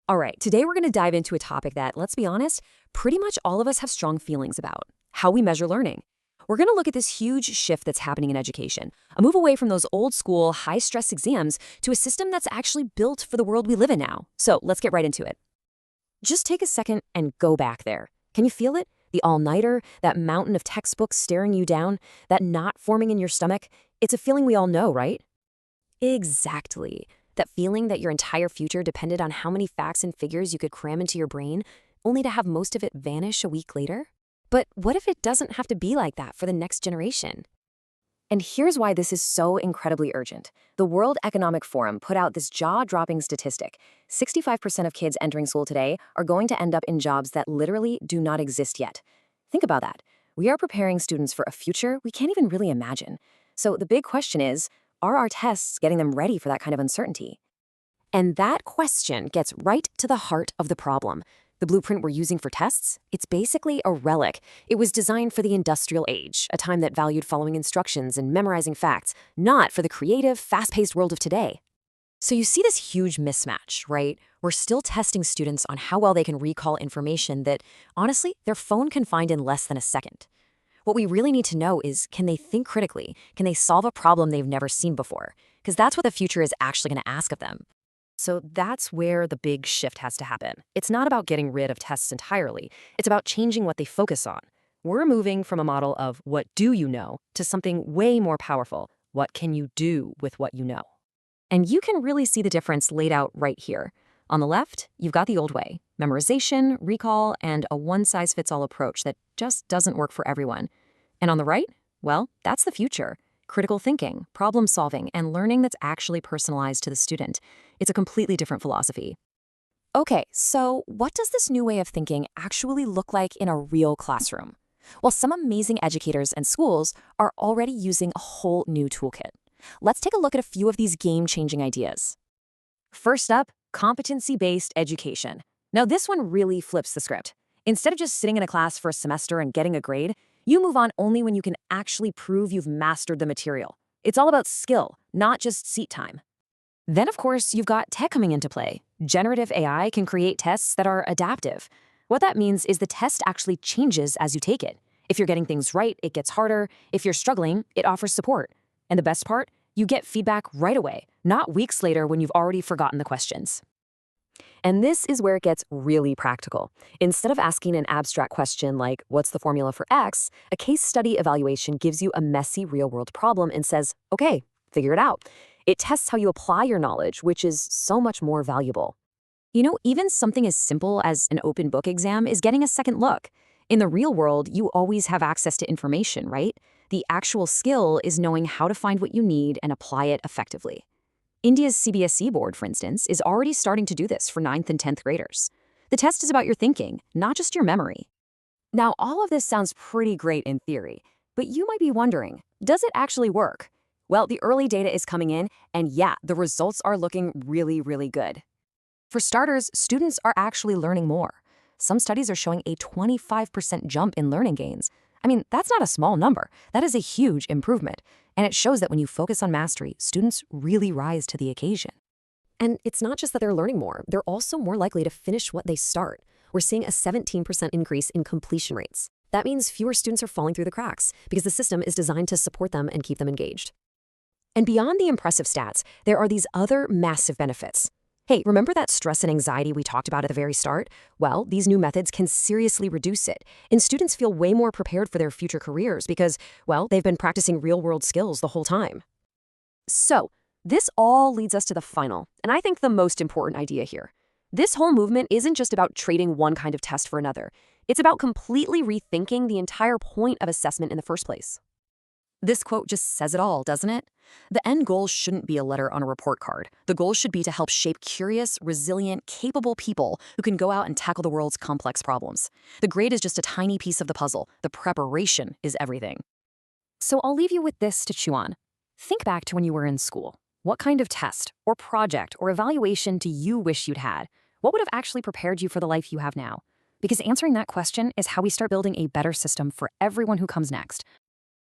All right, today we're going to dive into a topic that, let's be honest, pretty much all of us have strong feelings about: how we measure learning. We're going to look at this huge shift that's happening in education, a move away from those old school, high stress exams to a system that's actually built for the world we live in now. So let's get right into it. Just take a second and go back there. Can you feel it? The all-nighter, that mountain of textbooks staring you down, that knot forming in your stomach. It's a feeling we all know, right? Exactly. That feeling that your entire future depended on how many facts and figures you could cram into your brain, only to have most of it vanish a week later? But what if it doesn't have to be like that for the next generation? And here's why this is so incredibly urgent. The World Economic Forum put out this jaw-dropping statistic. 65% of kids entering school today are going to end up in jobs that literally do not exist yet. Think about that. We are preparing students for a future we can't even really imagine. So the big question is, are our tests getting them ready for that kind of uncertainty? And that question gets right to the heart of the problem. The blueprint we're using for tests, it's basically a relic. It was designed for the industrial age, a time that valued following instructions and memorizing facts, not for the creative, fast-paced world of today. So you see this huge mismatch, right? We're still testing students on how well they can recall information that, honestly, their phone can find in less than a second. What we really need to know is, can they think critically? Can they solve a problem they've never seen before? Because that's what the future is actually going to ask of them. So that's where the big shift has to happen. It's not about getting rid of tests entirely. It's about changing what they focus on. We're moving from a model of what do you know to something way more powerful. What can you do with what you know? And you can really see the difference laid out right here. On the left, you've got the old way: memorization, recall, and a one-size-fits-all approach that just doesn't work for everyone. And on the right, well, that's the future: critical thinking, problem solving, and learning that's actually personalized to the student. It's a completely different philosophy. Okay, so what does this new way of thinking actually look like in a real classroom? Well, some amazing educators and schools are already using a whole new toolkit. Let's take a look at a few of these game-changing ideas. First up, competency-based education. Now, this one really flips the script. Instead of just sitting in a class for a semester and getting a grade, you move on only when you can actually prove you've mastered the material. It's all about skill, not just seat time. Then, of course, you've got tech coming into play. Generative AI can create tests that are adaptive. What that means is the test actually changes as you take it. If you're getting things right, it gets harder. If you're struggling, it offers support. And the best part? You get feedback right away, not weeks later when you've already forgotten the questions. And this is where it gets really practical. Instead of asking an abstract question like, what's the formula for X, a case study evaluation gives you a messy real-world problem and says, okay, figure it out. It tests how you apply your knowledge, which is so much more valuable. You know, even something as simple as an open book exam is getting a second look. In the real world, you always have access to information, right? The actual skill is knowing how to find what you need and apply it effectively. India's CBSE board, for instance, is already starting to do this for 9th and 10th graders. The test is about your thinking, not just your memory. Now, all of this sounds pretty great in theory, but you might be wondering, does it actually work? Well, the early data is coming in, and yeah, the results are looking really, really good. For starters, students are actually learning more. Some studies are showing a 25% jump in learning gains. I mean, that's not a small number. That is a huge improvement. And it shows that when you focus on mastery, students really rise to the occasion. And it's not just that they're learning more, they're also more likely to finish what they start. We're seeing a 17% increase in completion rates. That means fewer students are falling through the cracks because the system is designed to support them and keep them engaged. And beyond the impressive stats, there are these other massive benefits. Hey, remember that stress and anxiety we talked about at the very start? Well, these new methods can seriously reduce it, and students feel way more prepared for their future careers because, well, they've been practicing real-world skills the whole time. So, this all leads us to the final, and I think the most important idea here. This whole movement isn't just about trading one kind of test for another. It's about completely rethinking the entire point of assessment in the first place. This quote just says it all, doesn't it? The end goal shouldn't be a letter on a report card. The goal should be to help shape curious, resilient, capable people who can go out and tackle the world's complex problems. The grade is just a tiny piece of the puzzle. The preparation is everything. So I'll leave you with this to chew on. Think back to when you were in school. What kind of test, or project, or evaluation do you wish you'd had? What would have actually prepared you for the life you have now? Because answering that question is how we start building a better system for everyone who comes next,